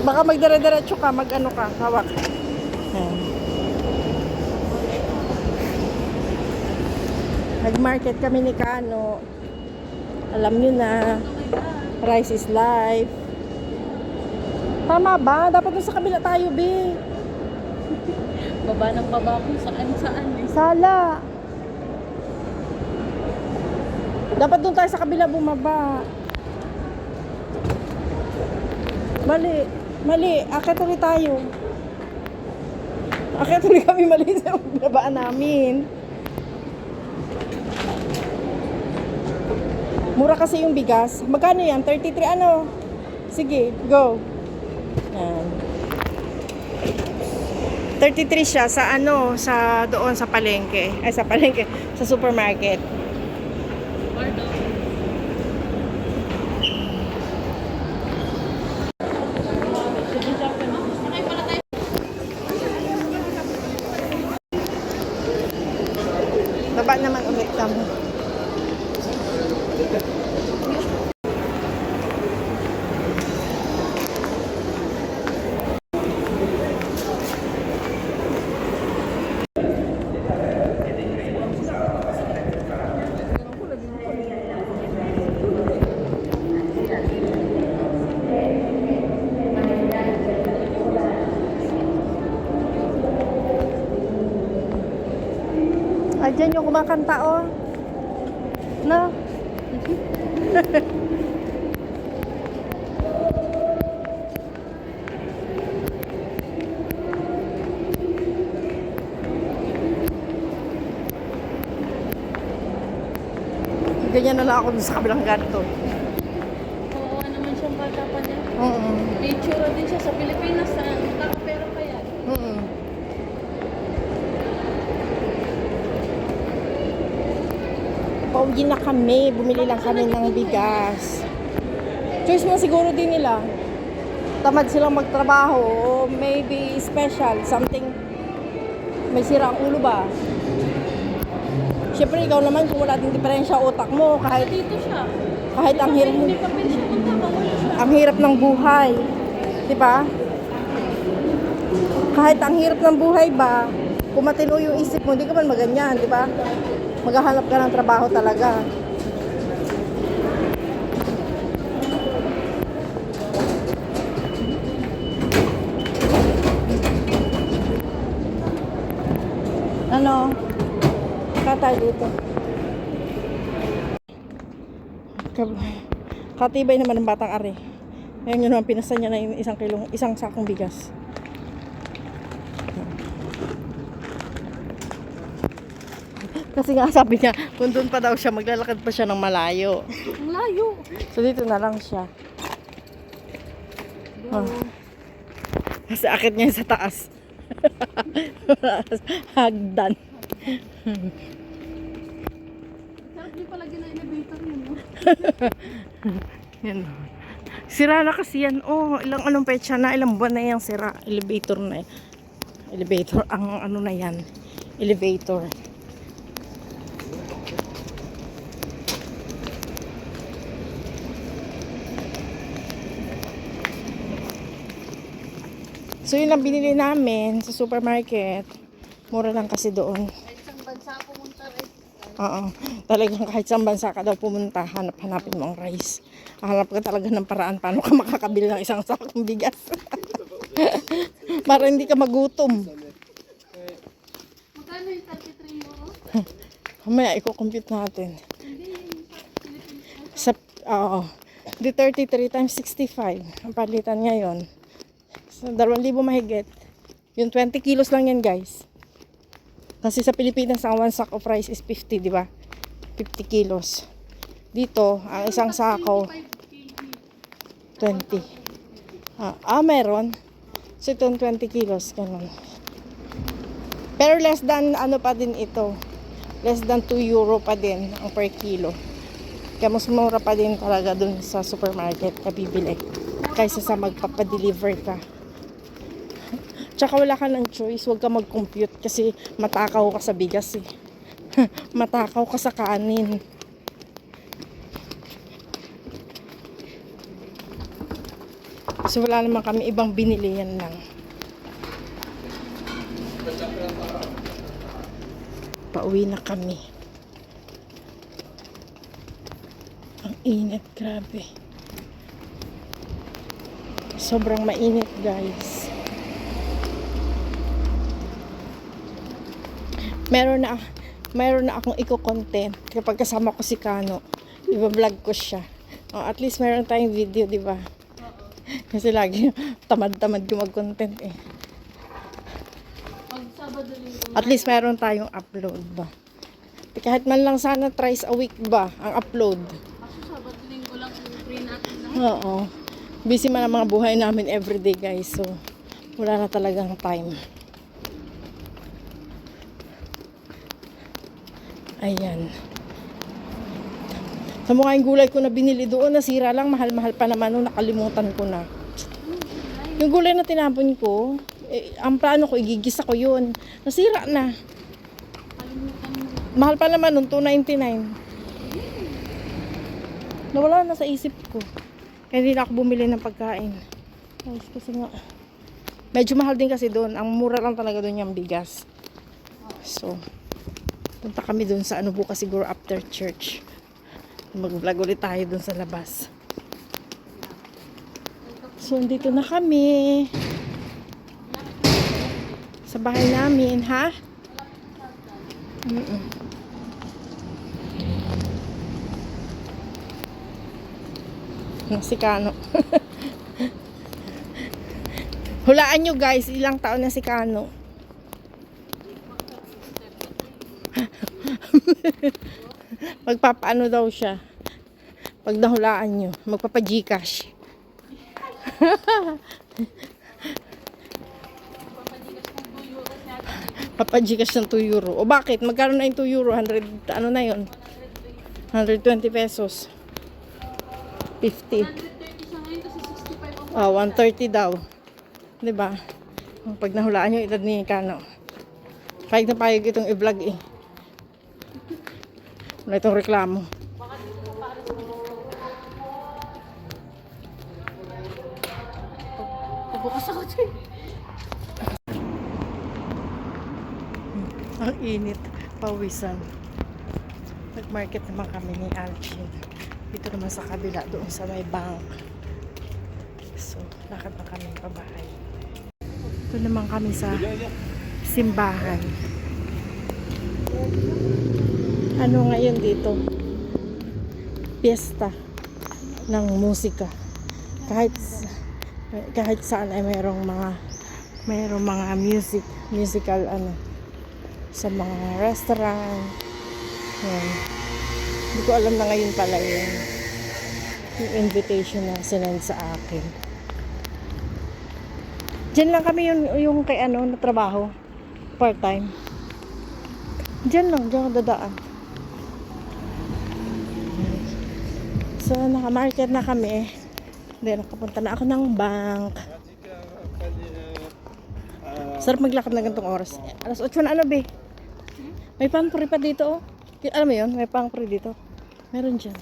Baka magdire-diretso ka, mag-ano ka, hawak. Ayan. Nag-market kami ni Kano. Alam nyo na, rice is life. Tama ba? Dapat dun sa kabila tayo, be. Baba ng baba kung saan-saan eh. Sala. Dapat dun tayo sa kabila bumaba. Mali. Mali. Akit ulit tayo. Akit ulit kami mali sa babaan namin. Mura kasi yung bigas. Magkano yan? 33 ano? Sige, go. Yan. 33 siya sa ano, sa doon sa palengke. Ay, sa palengke. Sa supermarket. Pardon. Baba naman ulit kami. Ayan yung kumakanta, oh. No? Ganyan na lang ako dun sa kabilang ganto. Oo, naman siyang bata pa niya. Oo. Nature din siya sa Pilipinas. Nakapera pa yan. Oo. Pauwi na kami. Bumili lang kami ng bigas. Choice mo siguro din nila. Tamad silang magtrabaho. O maybe special. Something. May sira ang ulo ba? Siyempre, ikaw naman kung wala din diferensya utak mo. Kahit Dito siya. ang hirap Hindi pa pwede siya punta. Wala siya. ang hirap ng buhay. 'Di ba? Kahit ang hirap ng buhay ba, kung matino yung isip mo, hindi ka man maganyan, 'di ba? Maghahanap ka ng trabaho talaga. Ano? Katay dito. Katibay naman ng batang ari. Ngayon yun naman pinasa niya na yung isang sakong bigas. Kasi nga sabi niya, kung doon pa daw siya, maglalakad pa siya ng malayo. Ang layo. So dito na lang siya. Oh. Kasi akit niya sa taas. Hagdan. Sarap din pala gina-elevator yun, no? Yan. Sira na kasi yan. Oh, ilang anong petsa na, ilang buwan na yan sira. Elevator na. Elevator, ang ano na yan. Elevator. So yun ang binili namin sa supermarket. Mura lang kasi doon. Isang bansa pumunta rin. Oo. Talagang kahit saan bansa ka daw pumunta, hanapin mo ang rice. Hanap ka talaga ng paraan paano ka makakabili ng isang sakong bigas. Para hindi ka magutom. Magkano yung 33 euro? Mamaya i-compute natin. Sa, di 33 times 65. Ang palitan ngayon. So, 2,000 mahigit. Yung 20 kilos lang yan, guys. Kasi sa Pilipinas, ang one sack of rice is 50, di ba? 50 kilos. Dito, ang isang sako, 20. Meron. So, itong 20 kilos, ganun. Pero less than, ano pa din ito. Less than 2 euro pa din ang per kilo. Kaya mas mura pa din talaga dun sa supermarket na bibili. Kaysa sa magpapadeliver ka. Tsaka wala ka ng choice, huwag ka mag-compute kasi matakaw ka sa bigas eh. Matakaw ka sa kanin. Kasi wala naman kami ibang binili, yan lang. Pauwi na kami. Ang init, grabe. Sobrang mainit, guys. Meron na akong i-content kapag kasama ko si Kano. I-vlog ko siya. Oh, at least meron tayong video, di ba? Kasi lagi tamad-tamad ko mag-content eh. Pag Sabado linggo. At least meron tayong upload ba. Kahit man lang sana thrice a week ba ang upload. Ako Sabado linggo lang yung free natin na. Oo. Busy man ang mga buhay namin everyday, guys. So, wala na talagang time. Ayan. Sa mga yung gulay ko na binili doon, nasira lang. Mahal-mahal pa naman nung nakalimutan ko na. Yung gulay na tinapon ko, ang plano ko, igigisa ko yun. Nasira na. Kalimutan mo. Mahal pa naman nung $2.99. Nawala na sa isip ko. Kaya hindi na ako bumili ng pagkain. Kasi nga, medyo mahal din kasi doon. Ang mura lang talaga doon yung bigas. So, punta kami doon sa bukas siguro after church. Mag-vlog ulit tayo doon sa labas. So, dito na kami. Sa bahay namin, ha? Si Kano. Hulaan nyo, guys, ilang taon na si Kano. Magpapaano daw siya. Pag nahulaan nyo, magpapa-Gcash. Papa-Gcash ng €2. O bakit? Magkano na yung €2? 100, ano na yun? 120 pesos. 50. 130 siya ngayon kasi 65 ako. 130 daw. 'Di ba? Pag nahulaan yung edad ni Kano. Kahit na payag itong i-vlog eh. Wala itong reklamo. Pabukas ako dyan. Ang init. Pawisan. Nag-market naman kami ni Alchin. Dito naman sa kabila, doon sa may bank. So, lakad na kami pabahay. Ito naman kami sa simbahan. Ano ngayon dito? Piyesta ng musika. Kahit saan ay mayroong mga musical sa mga restaurant. Yan. Hindi ko alam na ngayon pala yung invitation na sinend sa akin. Diyan lang kami yung kay na trabaho. Part-time. Diyan ako dadaan. So, naka-market na kami. Then, nakapunta na ako ng bank. Sarap maglakad na ganitong oras. Alas 8 na be? May pangpuri pa dito Alam mo yun? May pangpuri dito. Meron dyan.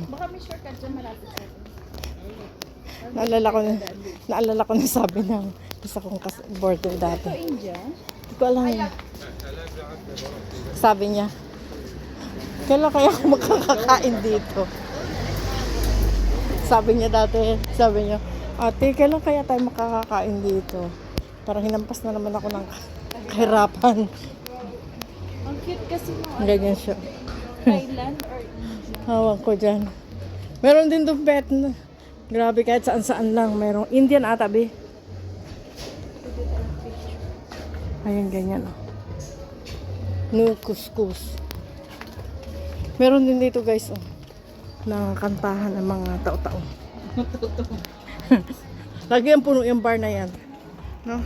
Baka may shortcut dyan malapit sa atin. Naalala ko na sabi ng isa kong border dati. Ito India? Hindi ko alam yun. Sabi niya, kailan kaya ako makakakain dito? Sabi niya, ate, kailan kaya tayo makakakain dito? Parang hinampas na naman ako ng kahirapan. Ang cute kasi mo. Ganyan siya. Thailand or India? Hawak ko dyan. Meron din doon pet na. Grabe, kahit saan-saan lang. Merong Indian ata, be. Ayan, ganyan. No kuskus. Meron din dito, guys, na kantahan ng mga tao-tao. Lagi ang puno yung bar na yan. No?